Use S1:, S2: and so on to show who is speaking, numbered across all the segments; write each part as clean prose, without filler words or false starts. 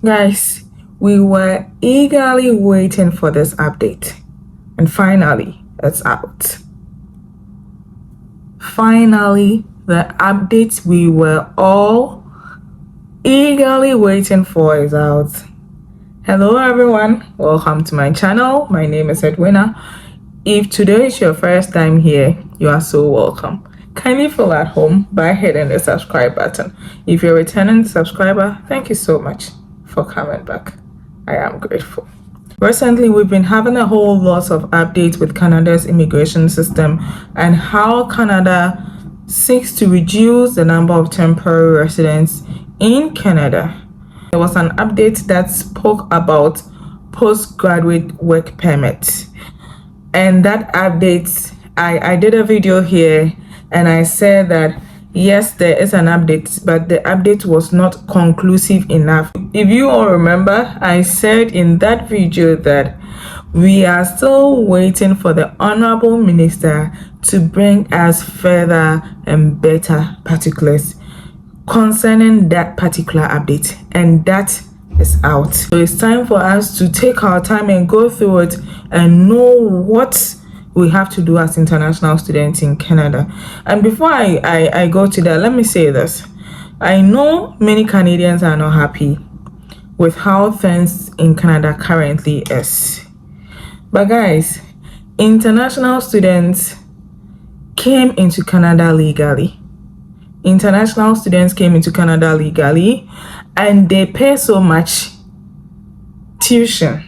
S1: Guys, we were eagerly waiting for this update, and finally, it's out. Finally, the update we were all eagerly waiting for is out. Hello everyone, welcome to my channel. My name is Edwina. If today is your first time here, you are so welcome. Kindly feel at home by hitting the subscribe button. If you're a returning subscriber, thank you so much for coming back. I am grateful. Recently, we've been having a whole lot of updates with Canada's immigration system and how Canada seeks to reduce the number of temporary residents in Canada. There was an update that spoke about postgraduate work permit. And that update, I did a video here and I said that yes, there is an update, but the update was not conclusive enough. If you all remember, I said in that video that we are still waiting for the Honorable Minister to bring us further and better particulars concerning that particular update, and that is out. So it's time for us to take our time and go through it and know what we have to do as international students in Canada. And before I go to that, let me say this. I know many Canadians are not happy with how things in Canada currently is. But guys, international students came into Canada legally. International students came into Canada legally and they pay so much tuition.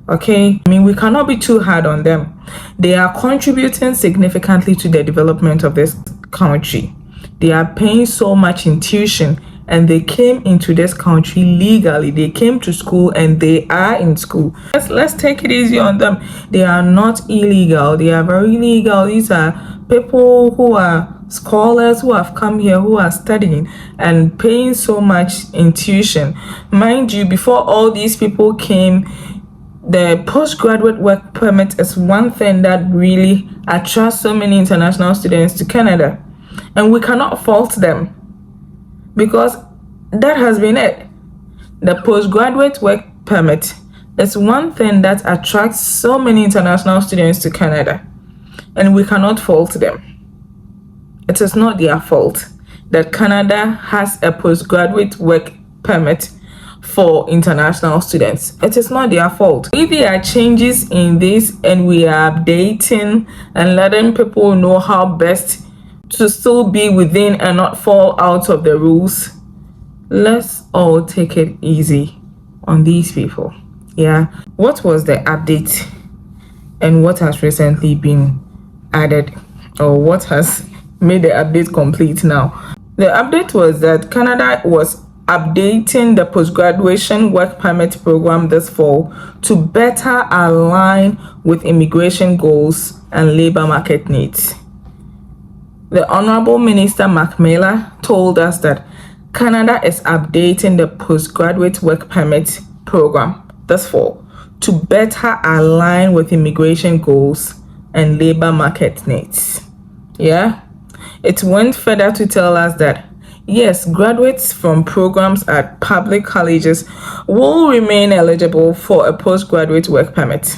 S1: Okay, I mean, we cannot be too hard on them. They are contributing significantly to the development of this country. They are paying so much in tuition and they came into this country legally. They came to school and they are in school. Let's take it easy on them. They are not illegal. They are very legal. These are people who are scholars who have come here, who are studying and paying so much in tuition. Mind you, before all these people came, the postgraduate work permit is one thing that really attracts so many international students to Canada. And we cannot fault them because that has been it. The postgraduate work permit is one thing that attracts so many international students to Canada. And we cannot fault them. It is not their fault that Canada has a postgraduate work permit for international students. It is not their fault. If there are changes in this and we are updating and letting people know how best to still be within and not fall out of the rules, let's all take it easy on these people. Yeah, what was the update and what has recently been added, or what has made the update complete now? The update was that Canada was updating the post-graduation work permit program this fall to better align with immigration goals and labor market needs. The Honorable Minister Mark Miller told us that Canada is updating the postgraduate work permit program this fall to better align with immigration goals and labor market needs. Yeah, it went further to tell us that yes, graduates from programs at public colleges will remain eligible for a postgraduate work permit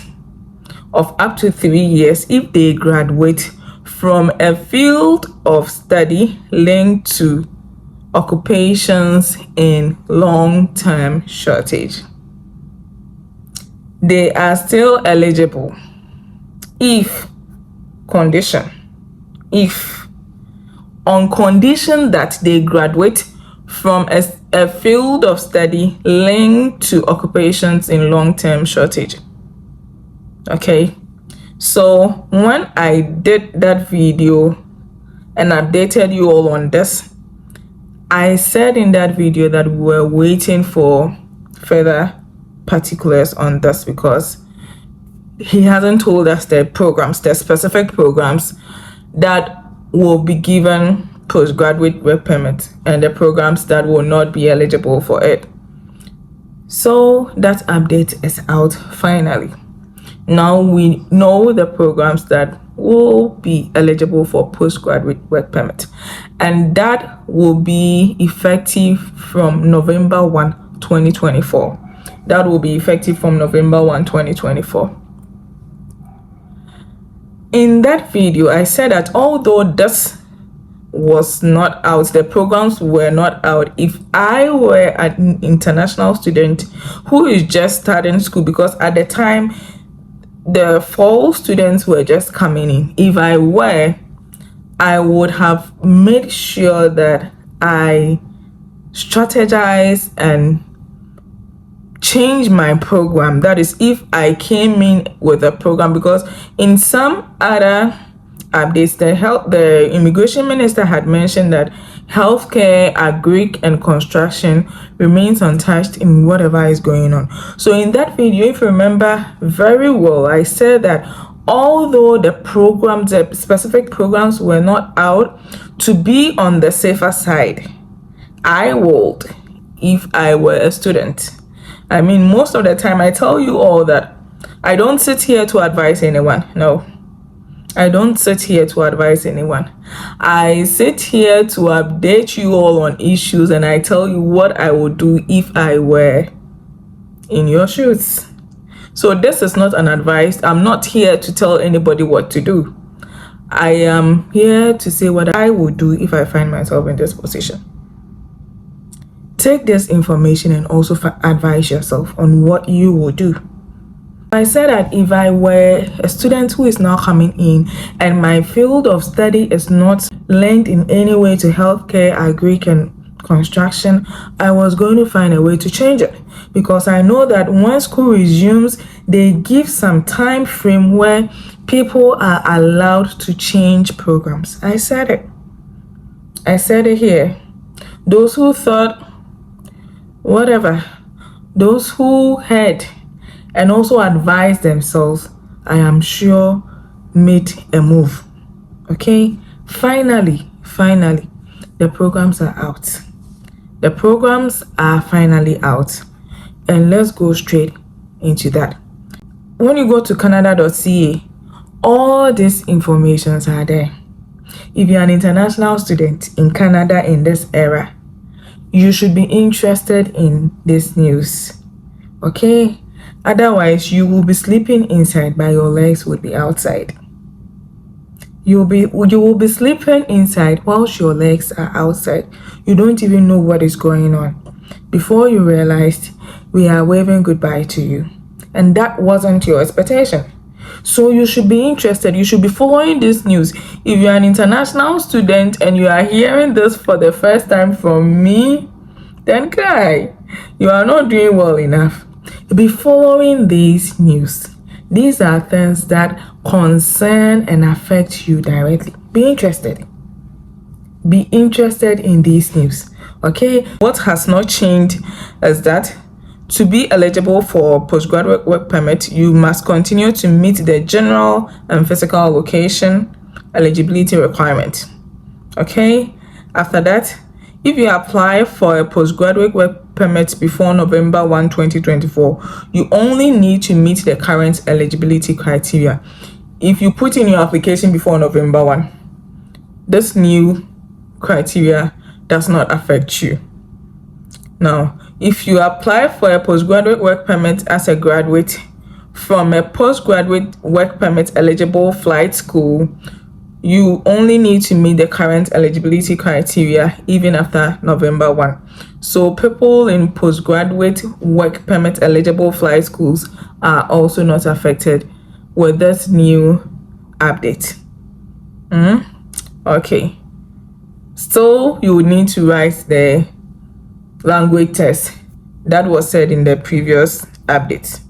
S1: of up to 3 years if they graduate from a field of study linked to occupations in long-term shortage. They are still eligible on condition that they graduate from a field of study linked to occupations in long-term shortage. Okay, so when I did that video and updated you all on this, I said in that video that we were waiting for further particulars on this because he hasn't told us the specific programs that will be given postgraduate work permit and the programs that will not be eligible for it. So that update is out finally. Now we know the programs that will be eligible for postgraduate work permit, and that will be effective from November 1, 2024. That will be effective from November 1, 2024. In that video, I said that although this was not out, the programs were not out, if I were an international student who is just starting school, because at the time the fall students were just coming in, if I were, I would have made sure that I strategize and change my program. That is, if I came in with a program, because in some other updates, the immigration minister had mentioned that healthcare, agric, and construction remains untouched in whatever is going on. So in that video, if you remember very well, I said that although the specific programs were not out, to be on the safer side, I would, if I were a student. I mean, most of the time I tell you all that I don't sit here to advise anyone. No, I don't sit here to advise anyone. I sit here to update you all on issues, and I tell you what I would do if I were in your shoes. So this is not an advice. I'm not here to tell anybody what to do. I am here to say what I would do if I find myself in this position. Take this information and also advise yourself on what you will do. I said that if I were a student who is now coming in and my field of study is not linked in any way to healthcare, agric, and construction, I was going to find a way to change it, because I know that when school resumes, they give some time frame where people are allowed to change programs. I said it. I said it here. Those who thought whatever, those who heard and also advised themselves, I am sure made a move. Okay, finally, the programs are out. The programs are finally out, and let's go straight into that. When you go to canada.ca, all these informations are there. If you're an international student in Canada in this era, you should be interested in this news, okay? Otherwise, you will be sleeping inside, but your legs will be outside. You will be sleeping inside whilst your legs are outside. You don't even know what is going on. Before you realized, we are waving goodbye to you, and that wasn't your expectation. So you should be interested. You should be following this news. If you're an international student and you are hearing this for the first time from me, then cry. You are not doing well enough. Be following these news. These are things that concern and affect you directly. Be interested. Be interested in these news. Okay? What has not changed is that to be eligible for postgraduate work permit, you must continue to meet the general and physical location eligibility requirement. Okay? After that, if you apply for a postgraduate work permit before November 1, 2024, you only need to meet the current eligibility criteria. If you put in your application before November 1, this new criteria does not affect you. Now, if you apply for a postgraduate work permit as a graduate from a postgraduate work permit eligible flight school, you only need to meet the current eligibility criteria even after November 1. So people in postgraduate work permit eligible flight schools are also not affected with this new update. Okay. Still, you would need to write the language test that was said in the previous update.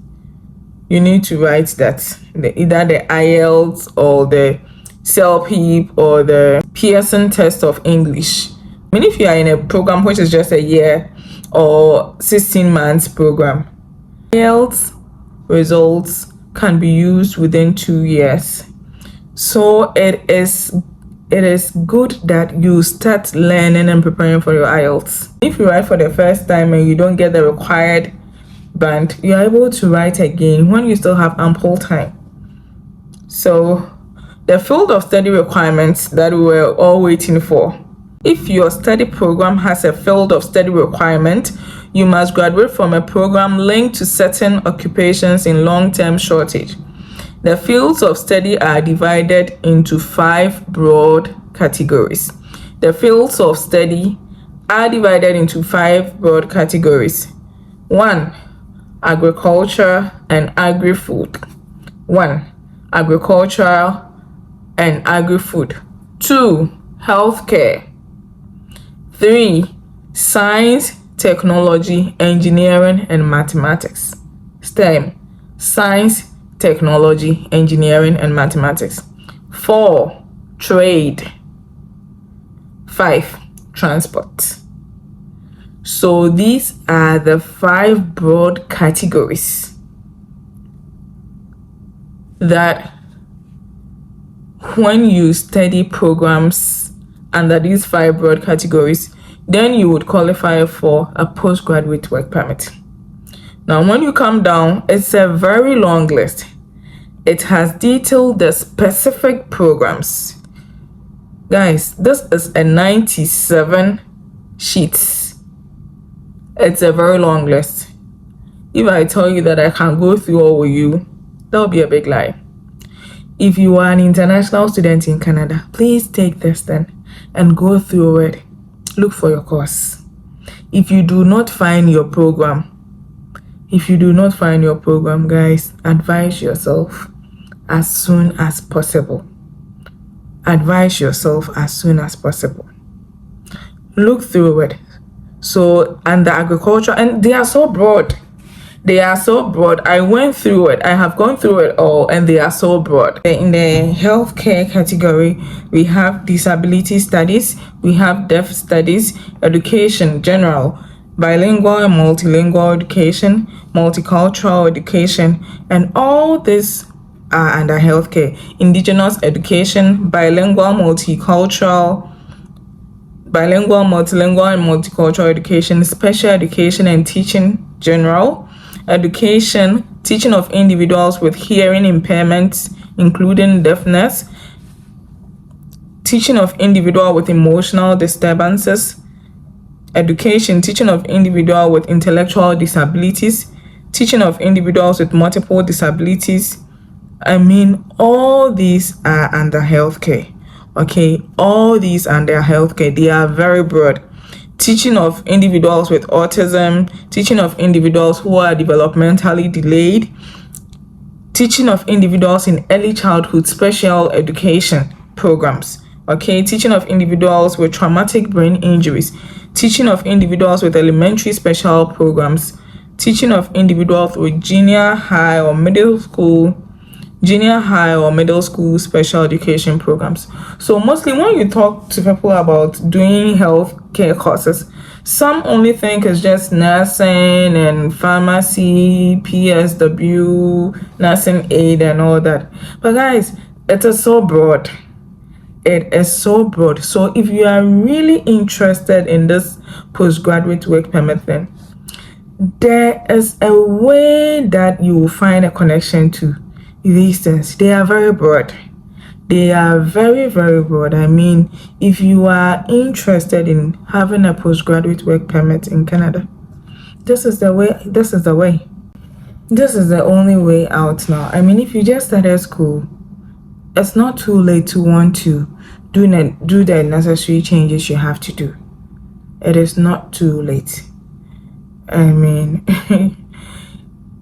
S1: You need to write that, either the IELTS or the CELPIP or the Pearson test of English. I mean, if you are in a program which is just a year or 16 months program, IELTS results can be used within 2 years. So it is good that you start learning and preparing for your IELTS. If you write for the first time and you don't get the required band, you're able to write again when you still have ample time. So the field of study requirements that we were all waiting for If your study program has a field of study requirement, you must graduate from a program linked to certain occupations in long-term shortage. The fields of study are divided into 5 broad categories. The fields of study are divided into 5 broad categories. 1. Agriculture and agri-food. 1. Agricultural and agri-food. 2. Healthcare. 3. Science, technology, engineering, and mathematics. STEM. Science, technology, engineering, and mathematics. 4. Trade. 5. Transport. So these are the 5 broad categories that when you study programs under these 5 broad categories, then you would qualify for a postgraduate work permit. Now, when you come down, it's a very long list. It has detailed the specific programs. Guys, this is a 97 sheets. It's a very long list. If I tell you that I can go through all with you, that would be a big lie. If you are an international student in Canada, please take this then and go through it. Look for your course. If you do not find your program, guys, advise yourself as soon as possible. Look through it. So, and the agriculture, and they are so broad. I went through it. I have gone through it all, and they are so broad. In the healthcare category, we have disability studies, we have deaf studies, education, general, bilingual and multilingual education, multicultural education, and all this are under healthcare. Indigenous education, bilingual, multilingual, and multicultural education, special education and teaching, general education, teaching of individuals with hearing impairments, including deafness, teaching of individuals with emotional disturbances, education, teaching of individuals with intellectual disabilities, teaching of individuals with multiple disabilities. I mean, all these are under healthcare. Okay, all these under healthcare. They are very broad. Teaching of individuals with autism, teaching of individuals who are developmentally delayed, teaching of individuals in early childhood special education programs. Okay, teaching of individuals with traumatic brain injuries, teaching of individuals with elementary special programs, teaching of individuals with junior high or middle school special education programs. So mostly when you talk to people about doing healthcare courses, some only think it's just nursing and pharmacy, PSW, nursing aid and all that. But guys, it is so broad. So if you are really interested in this postgraduate work permit thing, there is a way that you will find a connection to these things. They are very broad. Very broad. I mean, if you are interested in having a postgraduate work permit in Canada, this is the way. This is the only way out now. I mean, if you just started school, it's not too late to want to do the necessary changes you have to do. It is not too late. I mean,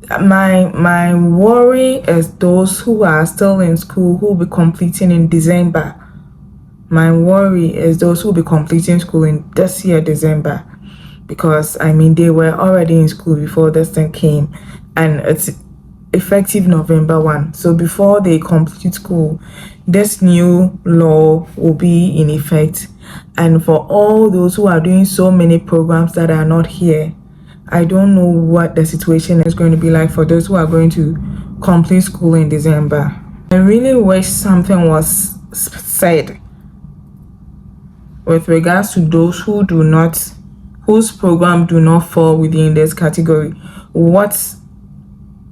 S1: my worry is those who are still in school who will be completing in December. My worry is those who will be completing school in this year, December, because I mean, they were already in school before this thing came, and it's effective November 1. So before they complete school, this new law will be in effect. And for all those who are doing so many programs that are not here, I don't know what the situation is going to be like for those who are going to complete school in December. I really wish something was said with regards to those whose program do not fall within this category. What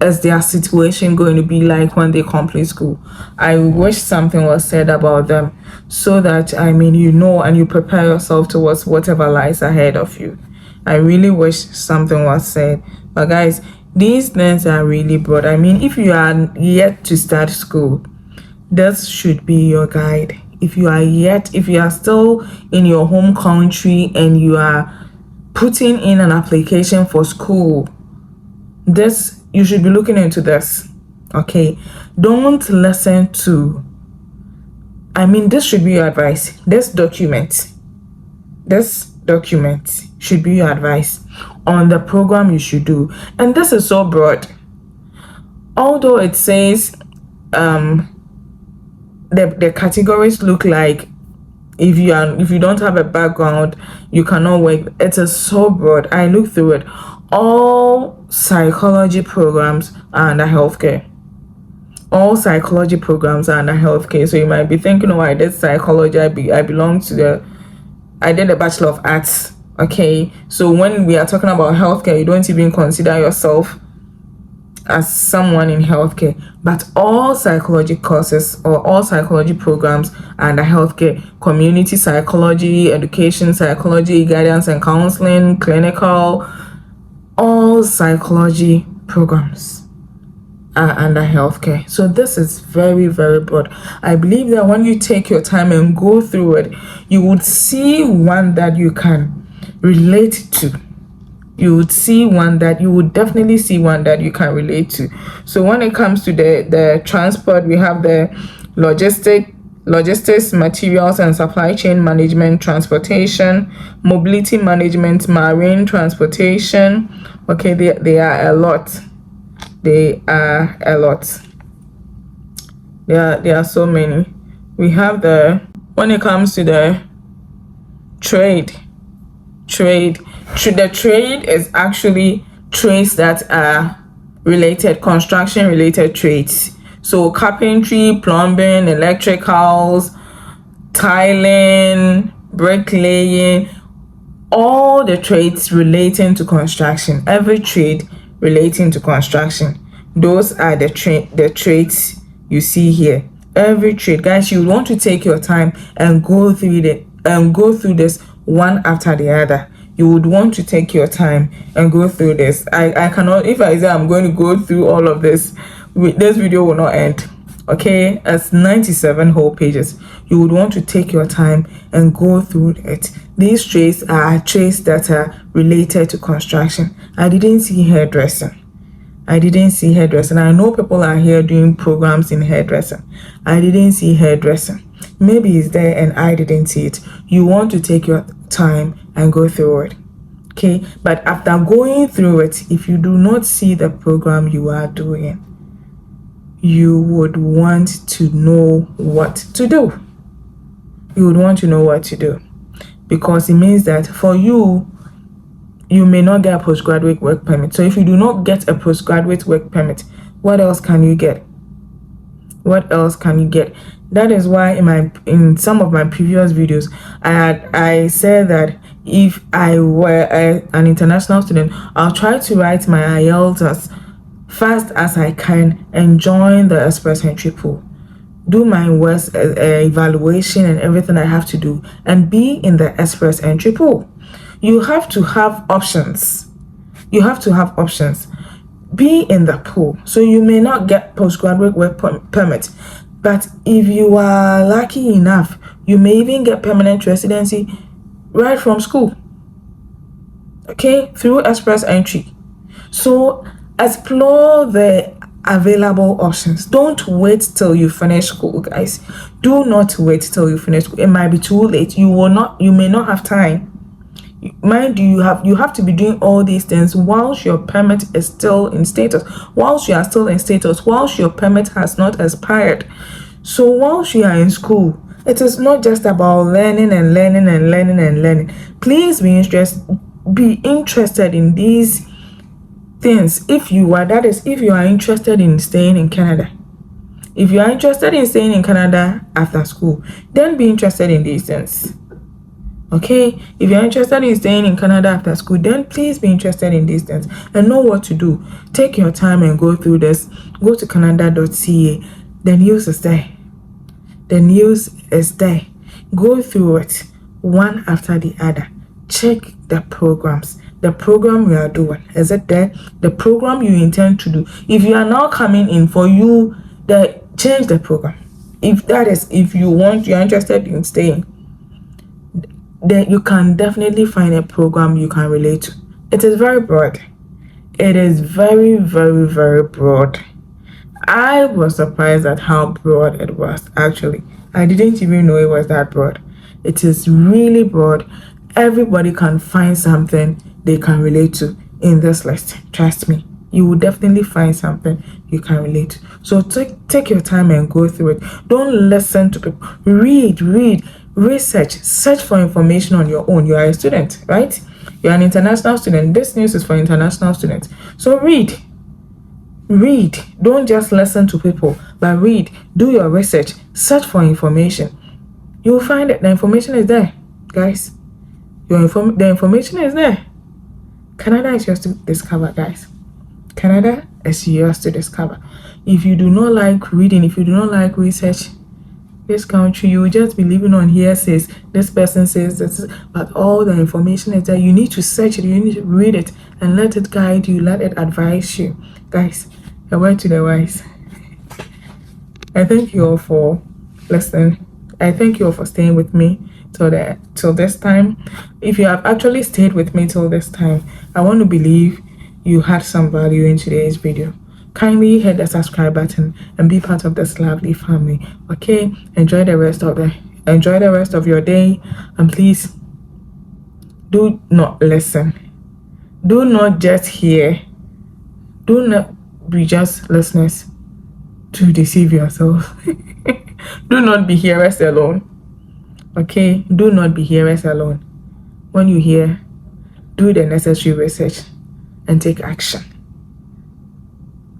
S1: is their situation going to be like when they complete school? I wish something was said about them so that, I mean, you know, and you prepare yourself towards whatever lies ahead of you. I really wish something was said. But guys, these things are really broad. I mean, if you are yet to start school, this should be your guide. If you are still in your home country and you are putting in an application for school, this, you should be looking into this. Okay, don't listen to, I mean, this should be your advice. This document should be your advice on the program you should do. And this is so broad. Although it says the categories look like if you don't have a background, you cannot work. It is so broad. I looked through it. All psychology programs are under healthcare. All psychology programs are under healthcare. So you might be thinking, oh, I did psychology. I belong to I did a Bachelor of Arts. Okay, so when we are talking about healthcare, you don't even consider yourself as someone in healthcare. But all psychology courses or all psychology programs are under healthcare. Community psychology, education psychology, guidance and counseling, clinical, all psychology programs are under healthcare. So this is very, very broad. I believe that when you take your time and go through it, you would see one that you can relate to. You would definitely see one that you can relate to. So when it comes to the transport, we have the logistics, materials and supply chain management, transportation, mobility management, marine transportation. Okay, they are a lot. There are so many. We have when it comes to the trade, the trade is actually trades that are related, construction related trades. So carpentry, plumbing, electricals, tiling, bricklaying, all the trades relating to construction. Every trade relating to construction, those are the trades you see here. Every trade, guys, you want to take your time and go through this one after the other. You would want to take your time and go through this. I cannot, if I say I'm going to go through all of this video will not end. Okay, it's 97 whole pages. You would want to take your time and go through it. These trades are trades that are related to construction. I didn't see hairdressing. I know people are here doing programs in hairdressing. I didn't see hairdressing. Maybe it's there and I didn't see it. You want to take your time and go through it. Okay, but after going through it, if you do not see the program you are doing, you would want to know what to do. Because it means that for you may not get a postgraduate work permit. So if you do not get a postgraduate work permit, what else can you get? That is why in some of my previous videos, I said that if I were an international student, I'll try to write my IELTS as fast as I can and join the express entry pool. Do my worst evaluation and everything I have to do and be in the express entry pool. You have to have options. Be in the pool. So you may not get postgraduate work permit, but if you are lucky enough, you may even get permanent residency right from school. Okay, through express entry. So explore the available options. Don't wait till you finish school, guys. Do not wait till you finish school. It might be too late. You may not have time. Mind you, you have to be doing all these things whilst your permit is still in status, whilst your permit has not expired. So whilst you are in school, it is not just about learning. Please be interested in these things. If you are interested in staying in Canada. If you are interested in staying in Canada after school, then be interested in these things. Okay, if you're interested in staying in Canada after school, then please be interested in these things and know what to do. Take your time and go through this. Go to canada.ca. The news is there. The news is there. Go through it one after the other. Check the programs. The program we are doing, is it there? The program you intend to do. If you are now coming in for you, change the program. If you're interested in staying, then you can definitely find a program you can relate to. It is very broad. It is very, very, very broad. I was surprised at how broad it was, actually. I didn't even know it was that broad. It is really broad. Everybody can find something they can relate to in this list. Trust me. You will definitely find something you can relate to. So take your time and go through it. Don't listen to people. Read, research, search for information on your own. You are a student, right? You're an international student. This news is for international students. So read. Don't just listen to people, but read. Do your research. Search for information. You'll find it. The information is there, guys. The information is there. Canada is yours to discover, guys. Canada is yours to discover. If you do not like reading, if you do not like research, this country, you will just be living on hearsays. This person says this, but all the information is there. You need to search it, you need to read it, and let it guide you, let it advise you. Guys, a word to the wise. I thank you all for listening. I thank you all for staying with me till this time. If you have actually stayed with me till this time, I want to believe you had some value in today's video. Kindly hit the subscribe button and be part of this lovely family. Okay, enjoy the rest of your day, and please do not listen. Do not just hear. Do not be just listeners to deceive yourself. Do not be hearers alone. Okay, do not be hearers alone. When you hear, do the necessary research and take action.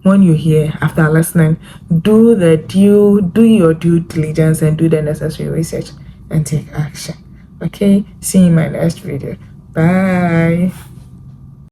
S1: When you hear, after listening, do your due diligence and do the necessary research and take action. Okay, see you in my next video. Bye.